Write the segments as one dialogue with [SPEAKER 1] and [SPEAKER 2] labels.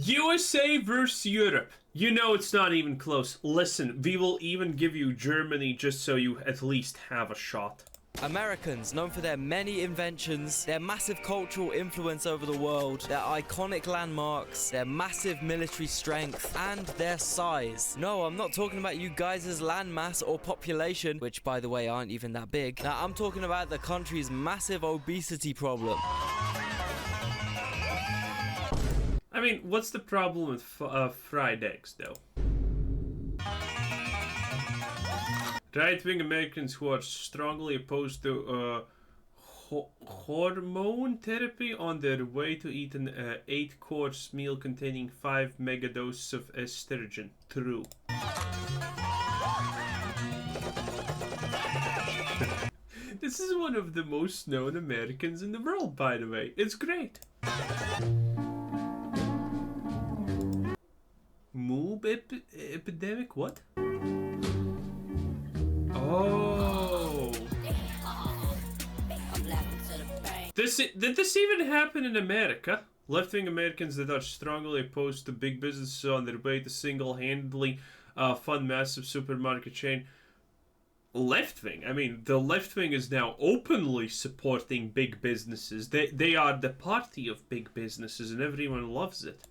[SPEAKER 1] USA versus Europe. You know it's not even close. Listen, we will even give you Germany just so you at least have a shot.
[SPEAKER 2] Americans, known for their many inventions, their massive cultural influence over the world, their iconic landmarks, their massive military strength, and their size. No, I'm not talking about you guys' landmass or population, which by the way aren't even that big. Now, I'm talking about the country's massive obesity problem.
[SPEAKER 1] I mean, what's the problem with fried eggs, though? Right-wing Americans who are strongly opposed to hormone therapy on their way to eat an 8-course meal containing 5 megadoses of estrogen. True. This is one of the most known Americans in the world, by the way. It's great. Moob epidemic? What? Oh. Did this even happen in America? Left-wing Americans that are strongly opposed to big businesses on their way to single-handedly fund massive supermarket chain. Left-wing? I mean, the left-wing is now openly supporting big businesses. They are the party of big businesses and everyone loves it.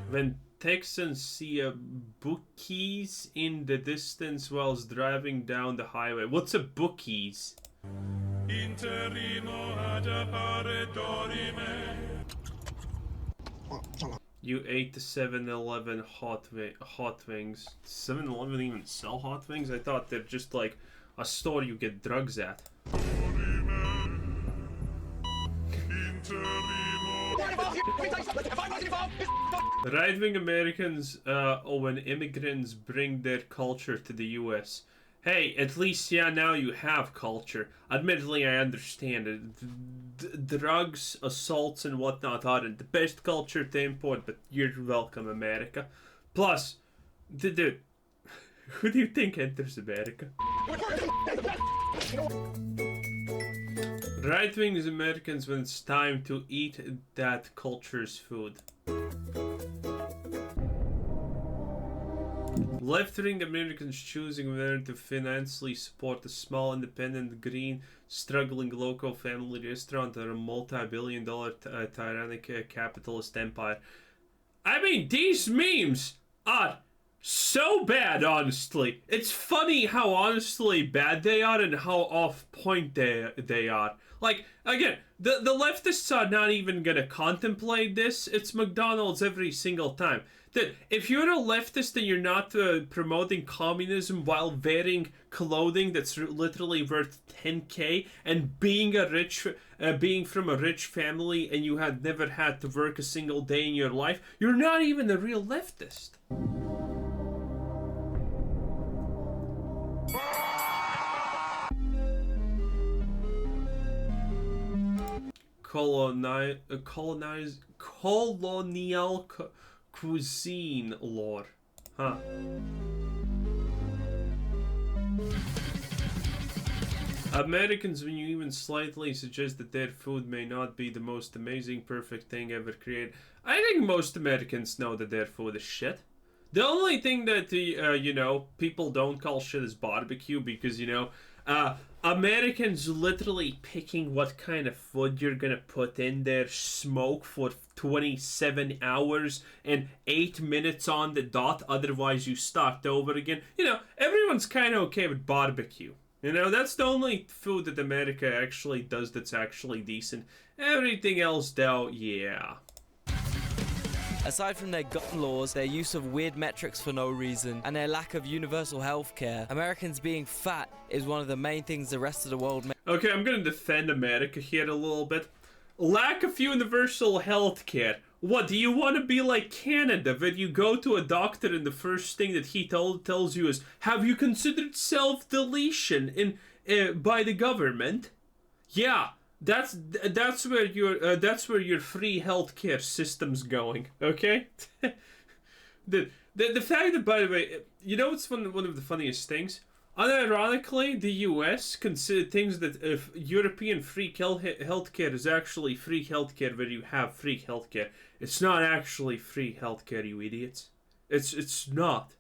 [SPEAKER 1] When Texans see a bookies in the distance whilst driving down the highway. What's a bookies? You ate the 7-Eleven hot wings. 7-Eleven even sell hot wings? I thought they're just like a store you get drugs at. Right-wing Americans, when immigrants bring their culture to the US. Hey, at least, yeah, now you have culture. Admittedly, I understand it. Drugs, assaults, and whatnot aren't the best culture to import, but you're welcome, America. Plus, dude, who do you think enters America? Right-wing Americans when it's time to eat that culture's food. Left-wing Americans choosing whether to financially support a small, independent, green, struggling local family restaurant or a multi-billion-dollar tyrannic capitalist empire. I mean, these memes are so bad, honestly. It's funny how honestly bad they are and how off-point they are. Like, again, the leftists are not even gonna contemplate this. It's McDonald's every single time. If you're a leftist and you're not promoting communism while wearing clothing that's literally worth 10K and being from a rich family and you had never had to work a single day in your life, you're not even a real leftist. Colonial cuisine lore. Huh. Americans, when you even slightly suggest that their food may not be the most amazing, perfect thing ever created, I think most Americans know that their food is shit. The only thing that, people don't call shit is barbecue because, Americans literally picking what kind of food you're gonna put in there, smoke for 27 hours and 8 minutes on the dot, otherwise you start over again. Everyone's kind of okay with barbecue. That's the only food that America actually does that's actually decent. Everything else, though, yeah.
[SPEAKER 2] Aside from their gun laws, their use of weird metrics for no reason, and their lack of universal health care, Americans being fat is one of the main things the rest of the world
[SPEAKER 1] Okay, I'm gonna defend America here a little bit. Lack of universal health care. What, do you want to be like Canada, where you go to a doctor and the first thing that he tells you is, have you considered self-deletion by the government? Yeah. That's where your free healthcare system's going, okay? the fact that, by the way, what's one of the funniest things? Unironically, the US thinks that if European free healthcare is actually free healthcare where you have free healthcare, it's not actually free healthcare, you idiots. It's not.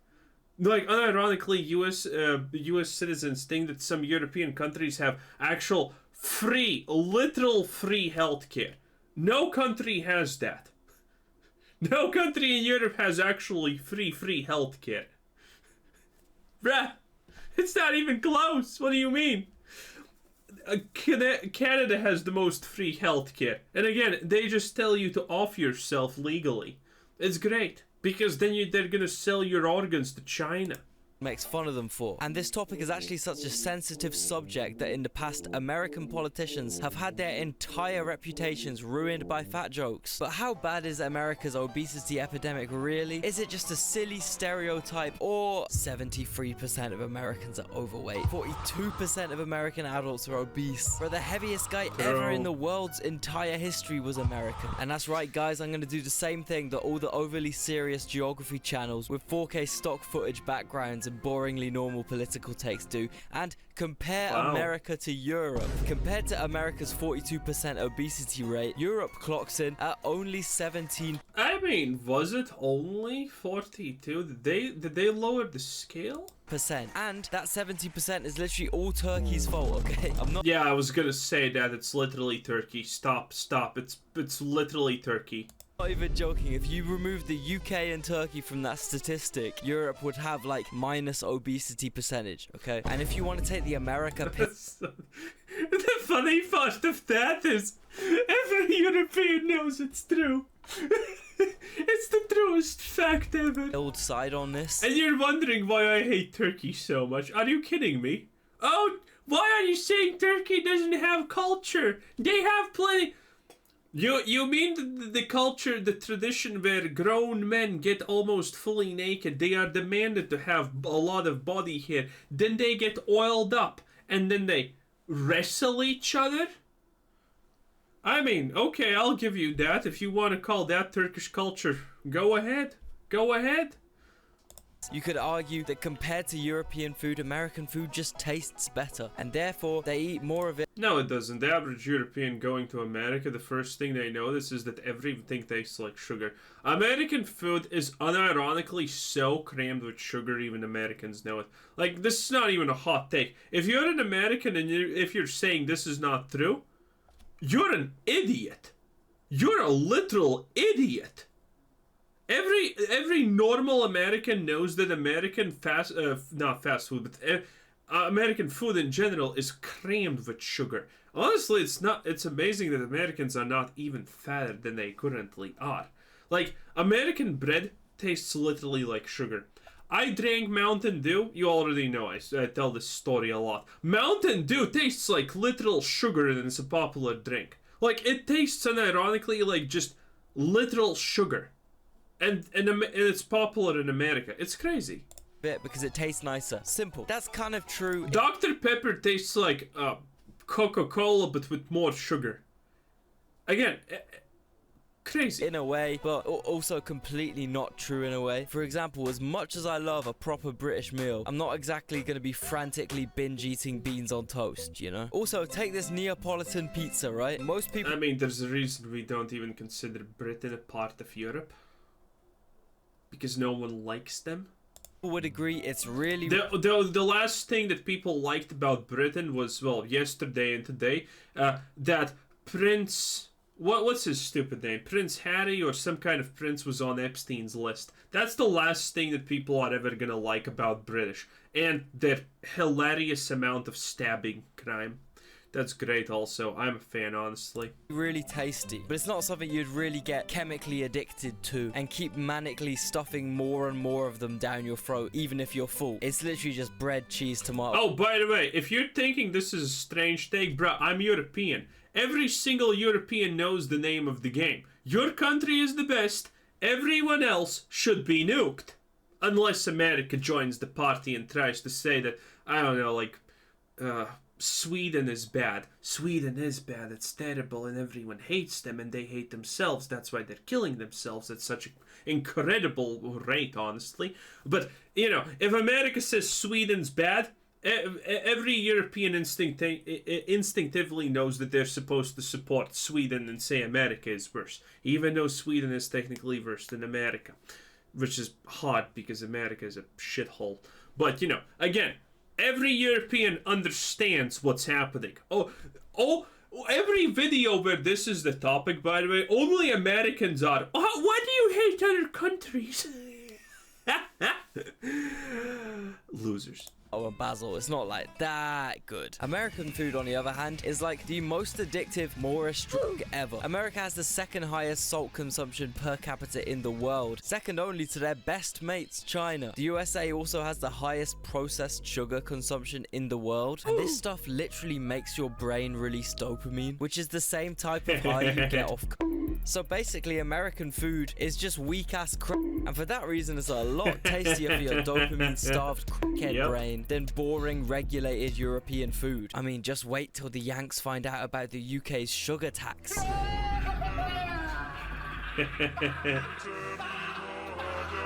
[SPEAKER 1] Like, unironically, US citizens think that some European countries have actual free, literal free healthcare. No country has that. No country in Europe has actually free healthcare. Bruh, it's not even close. What do you mean? Canada has the most free healthcare. And again, they just tell you to off yourself legally. It's great. Because then they're gonna sell your organs to China.
[SPEAKER 2] Makes fun of them for. And this topic is actually such a sensitive subject that in the past, American politicians have had their entire reputations ruined by fat jokes. But how bad is America's obesity epidemic really? Is it just a silly stereotype, or 73% of Americans are overweight? 42% of American adults are obese. Bro, the heaviest guy ever in the world's entire history was American. And that's right, guys, I'm gonna do the same thing that all the overly serious geography channels with 4K stock footage backgrounds and boringly normal political takes do, and compare America to Europe. Compared to America's 42% obesity rate, Europe clocks in at only 17.
[SPEAKER 1] I mean, was it only 42? Did they lower the scale?
[SPEAKER 2] And that 70% is literally all Turkey's fault, okay?
[SPEAKER 1] Yeah, I was gonna say that it's literally Turkey. Stop. It's literally Turkey.
[SPEAKER 2] Not even joking. If you remove the UK and Turkey from that statistic, Europe would have like minus obesity percentage, okay? And if you want to take the America
[SPEAKER 1] the funny part of that is every European knows it's true. It's the truest fact ever.
[SPEAKER 2] old side on this.
[SPEAKER 1] And you're wondering why I hate Turkey so much. Are you kidding me? Oh, why are you saying Turkey doesn't have culture? They have plenty. You mean the culture, the tradition where grown men get almost fully naked, they are demanded to have a lot of body hair, then they get oiled up, and then they wrestle each other? I mean, okay, I'll give you that. If you want to call that Turkish culture, go ahead. Go ahead.
[SPEAKER 2] You could argue that compared to European food, American food just tastes better, and therefore they eat more of it.
[SPEAKER 1] No, it doesn't. The average European going to America, the first thing they notice is that everything tastes like sugar. American food is unironically so crammed with sugar, even Americans know it. Like, this is not even a hot take. If you're an American and if you're saying this is not true, you're an idiot. You're a literal idiot. Every normal American knows that American not fast food, but American food in general is crammed with sugar. Honestly, it's amazing that Americans are not even fatter than they currently are. Like, American bread tastes literally like sugar. I drank Mountain Dew. You already know I tell this story a lot. Mountain Dew tastes like literal sugar and it's a popular drink. Like, it tastes unironically like just literal sugar. And it's popular in America. It's crazy.
[SPEAKER 2] Bit because it tastes nicer. Simple. That's kind of true.
[SPEAKER 1] Dr. Pepper tastes like Coca-Cola, but with more sugar. Again, crazy.
[SPEAKER 2] In a way, but also completely not true in a way. For example, as much as I love a proper British meal, I'm not exactly going to be frantically binge eating beans on toast, you know? Also, take this Neapolitan pizza, right? Most people...
[SPEAKER 1] I mean, there's a reason we don't even consider Britain a part of Europe. Because no one likes them.
[SPEAKER 2] Would agree it's really...
[SPEAKER 1] The last thing that people liked about Britain was, well, yesterday and today, that Prince... What's his stupid name? Prince Harry or some kind of prince was on Epstein's list. That's the last thing that people are ever gonna like about British. And their hilarious amount of stabbing crime. That's great also. I'm a fan, honestly.
[SPEAKER 2] Really tasty, but it's not something you'd really get chemically addicted to and keep manically stuffing more and more of them down your throat, even if you're full. It's literally just bread, cheese, tomato.
[SPEAKER 1] Oh, by the way, if you're thinking this is a strange take, bruh, I'm European. Every single European knows the name of the game. Your country is the best. Everyone else should be nuked. Unless America joins the party and tries to say that, I don't know, like, Sweden is bad. Sweden is bad. It's terrible and everyone hates them and they hate themselves. That's why they're killing themselves at such an incredible rate, honestly. But, you know, if America says Sweden's bad, every European instinctively knows that they're supposed to support Sweden and say America is worse, even though Sweden is technically worse than America, which is hard because America is a shithole. But, you know, again, every European understands what's happening. Oh, every video where this is the topic, by the way, only Americans are. Why do you hate other countries? Losers.
[SPEAKER 2] Oh, and Basil, it's not like that good. American food, on the other hand, is like the most addictive, Moorish drug ever. America has the second highest salt consumption per capita in the world, second only to their best mates, China. The USA also has the highest processed sugar consumption in the world, and this stuff literally makes your brain release dopamine, which is the same type of high you get off. So basically, American food is just weak-ass crap, and for that reason, it's a lot tastier for your dopamine-starved crackhead brain than boring, regulated European food. I mean, just wait till the Yanks find out about the UK's sugar tax.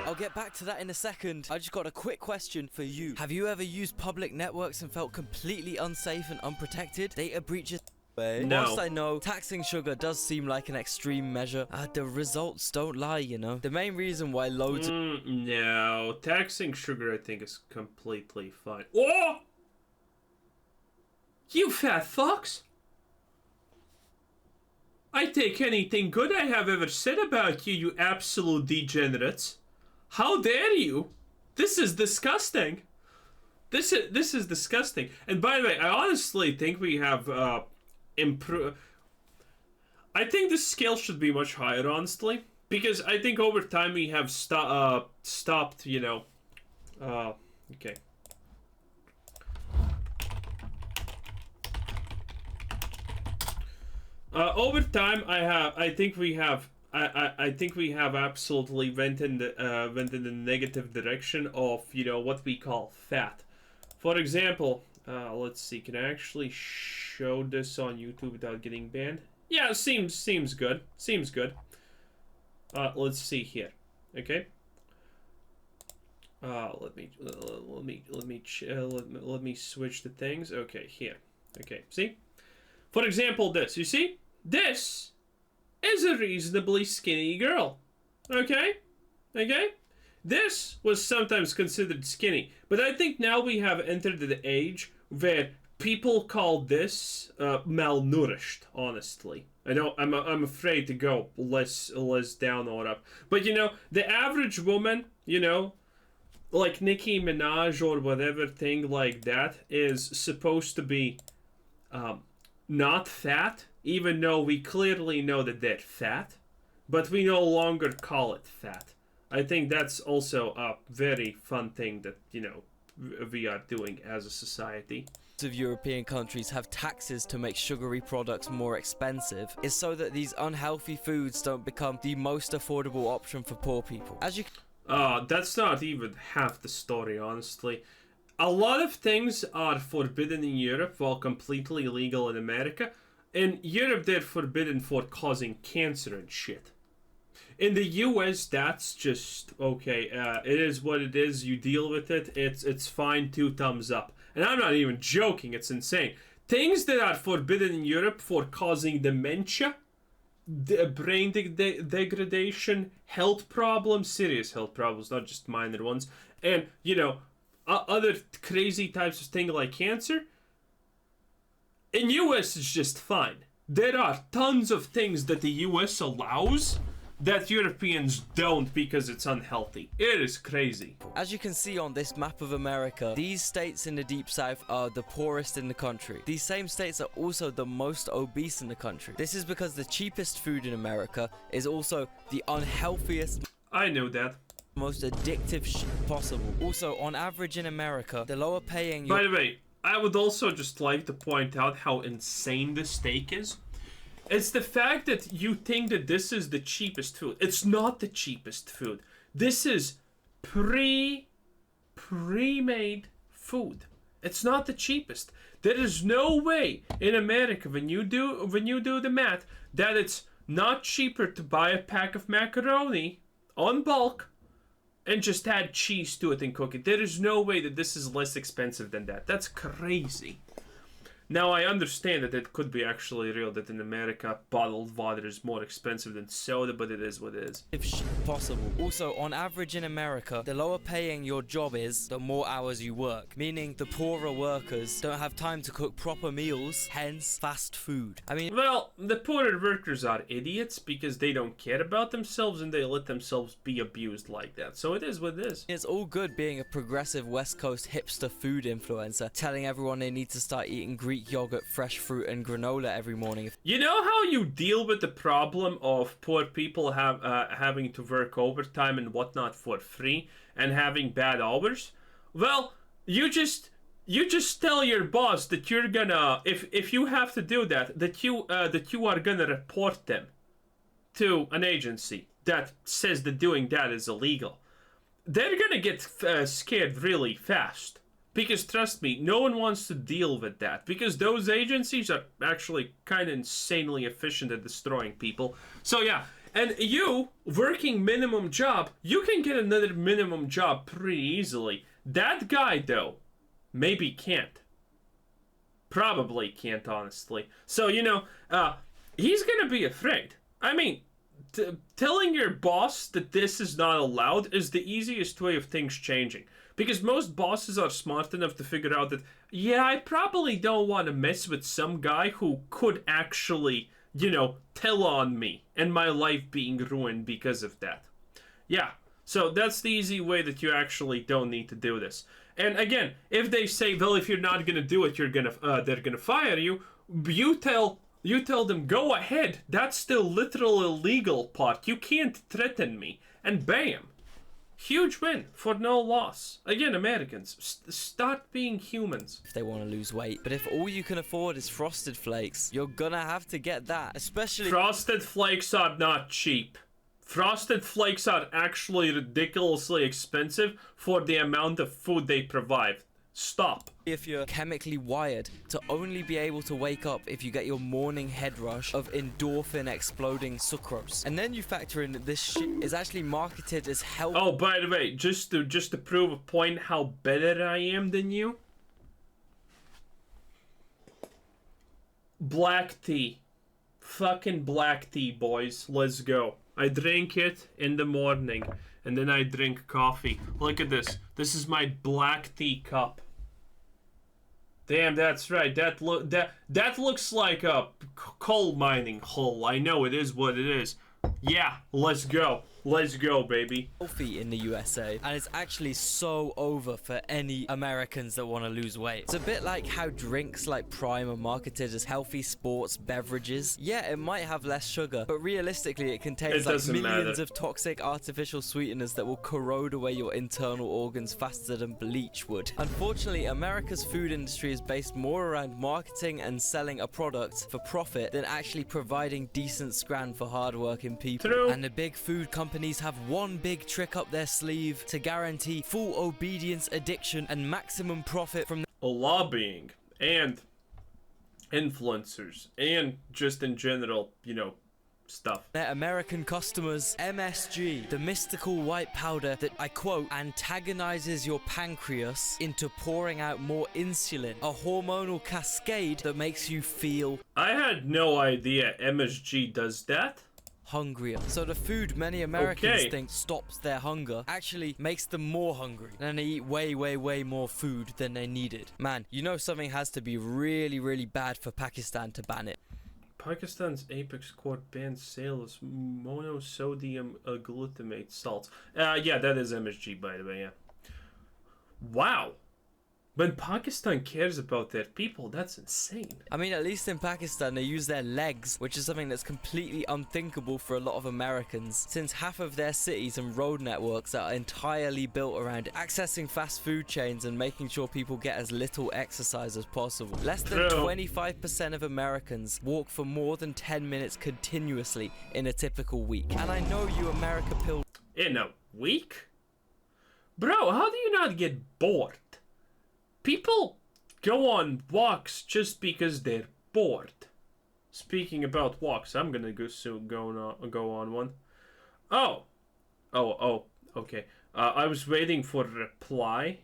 [SPEAKER 2] I'll get back to that in a second. I just got a quick question for you. Have you ever used public networks and felt completely unsafe and unprotected? Data breaches... No. Whilst I know taxing sugar does seem like an extreme measure, the results don't lie, you know. The main reason why loads
[SPEAKER 1] no, taxing sugar I think is completely fine. Oh! You fat fucks! I take anything good I have ever said about you, you absolute degenerates. How dare you? This is disgusting. This is disgusting. And by the way, I honestly think we have improve. I think the scale should be much higher, honestly, because I think over time we have stopped, you know. Okay. Over time, I think we have absolutely went in the negative direction of, you know, what we call fat. For example, let's see, can I actually show this on YouTube without getting banned? Yeah, seems good. Seems good. Let's see here. Okay. Let me switch the things. Okay, here. Okay, see? For example, this. You see? This is a reasonably skinny girl. Okay? Okay? This was sometimes considered skinny, but I think now we have entered the age where people call this malnourished, honestly. I know I'm afraid to go less down or up. But you know, the average woman, you know, like Nicki Minaj or whatever thing like that, is supposed to be not fat, even though we clearly know that they're fat, but we no longer call it fat. I think that's also a very fun thing that, you know, we are doing as a society.
[SPEAKER 2] Of European countries have taxes to make sugary products more expensive is so that these unhealthy foods don't become the most affordable option for poor people. As you
[SPEAKER 1] that's not even half the story, honestly. A lot of things are forbidden in Europe while completely legal in America. In Europe, they're forbidden for causing cancer and shit. In the US, that's just okay. It is what it is. You deal with it. It's fine. 2 thumbs up. And I'm not even joking. It's insane. Things that are forbidden in Europe for causing dementia, brain degradation, health problems, serious health problems, not just minor ones, and you know, other crazy types of things like cancer. In US, it's just fine. There are tons of things that the US allows that Europeans don't because it's unhealthy. It is crazy.
[SPEAKER 2] As you can see on this map of America, these states in the deep south are the poorest in the country. These same states are also the most obese in the country. This is because the cheapest food in America is also the unhealthiest,
[SPEAKER 1] I know that.
[SPEAKER 2] most addictive shit possible. Also, on average in America, the lower paying...
[SPEAKER 1] By the way, I would also just like to point out how insane this steak is. It's the fact that you think that this is the cheapest food. It's not the cheapest food. This is pre-made food. It's not the cheapest. There is no way in America when you do the math that it's not cheaper to buy a pack of macaroni on bulk and just add cheese to it and cook it. There is no way that this is less expensive than that. That's crazy. Now, I understand that it could be actually real that in America, bottled water is more expensive than soda, but it is what it is.
[SPEAKER 2] If possible. Also, on average in America, the lower paying your job is, the more hours you work. Meaning the poorer workers don't have time to cook proper meals, hence fast food. I mean,
[SPEAKER 1] well, the poorer workers are idiots because they don't care about themselves and they let themselves be abused like that. So it is what it is.
[SPEAKER 2] it's all good being a progressive West Coast hipster food influencer, telling everyone they need to start eating Greek yogurt, fresh fruit, and granola every morning.
[SPEAKER 1] You know how you deal with the problem of poor people having to work overtime and whatnot for free and having bad hours? Well, you just tell your boss that you're gonna, if you have to do that, that you are gonna report them to an agency that says that doing that is illegal. They're gonna get scared really fast. Because trust me, no one wants to deal with that. Because those agencies are actually kind of insanely efficient at destroying people. So yeah, and you, working minimum job, you can get another minimum job pretty easily. That guy, though, maybe can't. Probably can't, honestly. So, you know, he's gonna be afraid. I mean, telling your boss that this is not allowed is the easiest way of things changing. Because most bosses are smart enough to figure out that, yeah, I probably don't want to mess with some guy who could actually, you know, tell on me and my life being ruined because of that. Yeah, so that's the easy way that you actually don't need to do this. And again, if they say, well, if you're not gonna do it, they're gonna fire you. You tell them, go ahead. That's the literal illegal part. You can't threaten me. And bam. Huge win for no loss. Again, Americans, start being humans.
[SPEAKER 2] If they want to lose weight. But if all you can afford is Frosted Flakes, you're gonna have to get that. Especially...
[SPEAKER 1] Frosted Flakes are not cheap. Frosted Flakes are actually ridiculously expensive for the amount of food they provide. Stop.
[SPEAKER 2] If you're chemically wired to only be able to wake up if you get your morning head rush of endorphin exploding sucrose. And then you factor in that this shit is actually marketed as health.
[SPEAKER 1] Oh, by the way, just to prove a point how better I am than you. Black tea. Fucking black tea, boys. Let's go. I drink it in the morning, and then I drink coffee. Look at this. This is my black tea cup. Damn, that's right. That looks like a coal mining hole. I know it is what it is. Yeah, let's go. Let's go, baby.
[SPEAKER 2] Healthy in the USA, and it's actually so over for any Americans that want to lose weight. It's a bit like how drinks like Prime are marketed as healthy sports beverages. Yeah, it might have less sugar, but realistically it contains like millions of toxic artificial sweeteners that will corrode away your internal organs faster than bleach would. Unfortunately, America's food industry is based more around marketing and selling a product for profit than actually providing decent scran for hardworking people.
[SPEAKER 1] True.
[SPEAKER 2] And the big food companies have one big trick up their sleeve to guarantee full obedience, addiction, and maximum profit from
[SPEAKER 1] lobbying and influencers and just in general, you know, stuff.
[SPEAKER 2] Their American customers. MSG, the mystical white powder that, I quote, antagonizes your pancreas into pouring out more insulin, a hormonal cascade that makes you feel...
[SPEAKER 1] I had no idea MSG does that.
[SPEAKER 2] Hungrier. So the food many Americans think stops their hunger actually makes them more hungry. And they eat way more food than they needed. Man, you know something has to be really bad for Pakistan to ban it.
[SPEAKER 1] Pakistan's apex court bans sale of monosodium glutamate salts. Yeah, that is MSG, by the way, yeah. Wow. When Pakistan cares about their people, that's insane.
[SPEAKER 2] I mean, at least in Pakistan, they use their legs, which is something that's completely unthinkable for a lot of Americans, since half of their cities and road networks are entirely built around accessing fast food chains and making sure people get as little exercise as possible. Less than 25% of Americans walk for more than 10 minutes continuously in a typical week. And I know you America pill...
[SPEAKER 1] In a week? Bro, how do you not get bored? People go on walks just because they're bored. Speaking about walks, I'm gonna go on one. Oh, okay. I was waiting for a reply,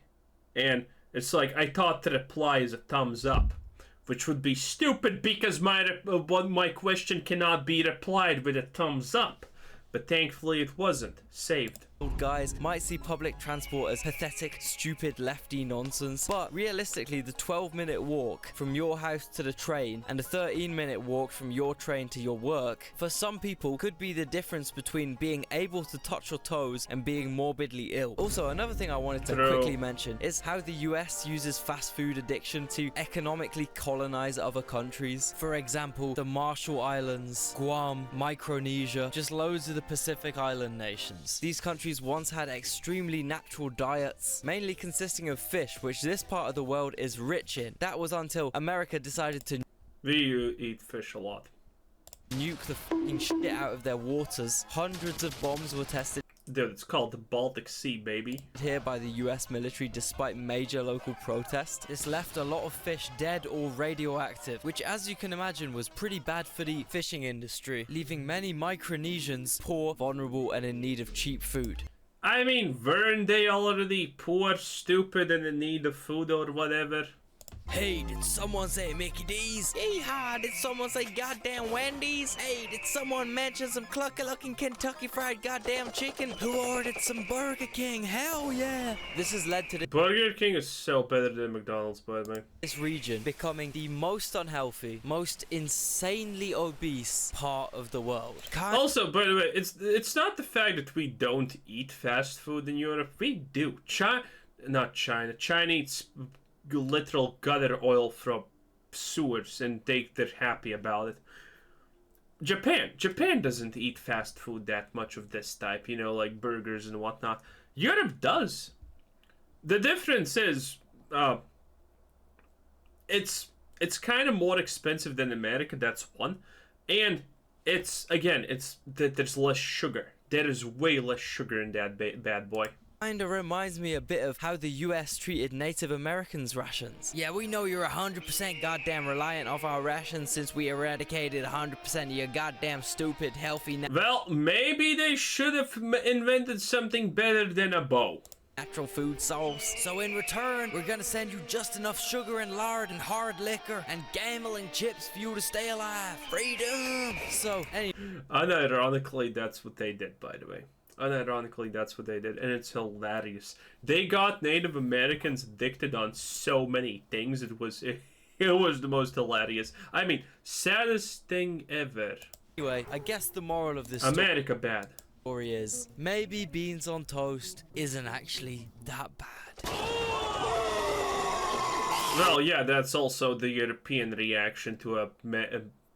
[SPEAKER 1] and it's like I thought the reply is a thumbs up, which would be stupid because my question cannot be replied with a thumbs up. But thankfully it wasn't. Saved.
[SPEAKER 2] Guys might see public transport as pathetic, stupid, lefty nonsense, but realistically the 12-minute walk from your house to the train and a 13-minute walk from your train to your work, for some people could be the difference between being able to touch your toes and being morbidly ill. Also, another thing I wanted to quickly mention is how the US uses fast food addiction to economically colonize other countries. For example, the Marshall Islands, Guam, Micronesia, just loads of the Pacific Island nations. These countries once had extremely natural diets, mainly consisting of fish, which this part of the world is rich in. That was until America decided to
[SPEAKER 1] We eat fish a lot.
[SPEAKER 2] nuke the fucking shit out of their waters. Hundreds of bombs were tested
[SPEAKER 1] Dude, it's called the Baltic Sea, baby.
[SPEAKER 2] here by the US military despite major local protests. This left a lot of fish dead or radioactive, which as you can imagine was pretty bad for the fishing industry, leaving many Micronesians poor, vulnerable and in need of cheap food.
[SPEAKER 1] I mean, weren't they already poor, stupid, and in need of food or whatever?
[SPEAKER 2] Hey, did someone say Mickey D's? Yeehaw, did someone say goddamn Wendy's? Hey, did someone mention some clucky-looking Kentucky Fried goddamn chicken? Who ordered some Burger King? Hell yeah! This has led to
[SPEAKER 1] Burger King is so better than McDonald's, by the way.
[SPEAKER 2] this region becoming the most unhealthy, most insanely obese part of the world.
[SPEAKER 1] Also, by the way, it's not the fact that we don't eat fast food in Europe. We do. China eats literal gutter oil from sewers, and they're happy about it. Japan doesn't eat fast food that much of this type, like burgers and whatnot. Europe does. The difference is, it's kind of more expensive than America. That's one, and there's less sugar. There is way less sugar in that bad boy.
[SPEAKER 2] Kinda reminds me a bit of how the US treated Native Americans' rations. Yeah, we know you're 100% goddamn reliant of our rations since we eradicated 100% of your goddamn stupid healthy
[SPEAKER 1] Well, maybe they should have invented something better than a bow.
[SPEAKER 2] natural food source. So in return, we're gonna send you just enough sugar and lard and hard liquor and gambling chips for you to stay alive. Freedom! So,
[SPEAKER 1] Unironically, that's what they did, by the way. Unironically, that's what they did, and it's hilarious. They got Native Americans addicted on so many things. It was the most hilarious. I mean, saddest thing ever.
[SPEAKER 2] anyway, I guess the moral of this
[SPEAKER 1] America bad.
[SPEAKER 2] story is maybe beans on toast isn't actually that bad.
[SPEAKER 1] Well, yeah, that's also the European reaction to a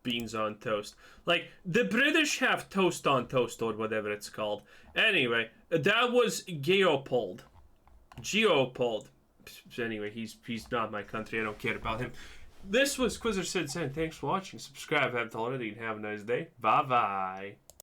[SPEAKER 1] beans on toast. Like, the British have toast on toast or whatever it's called. Anyway, that was Geopold. Anyway, he's not my country. I don't care about him. This was Quizzer Sid saying thanks for watching. Subscribe if you haven't already, and have a nice day. Bye-bye.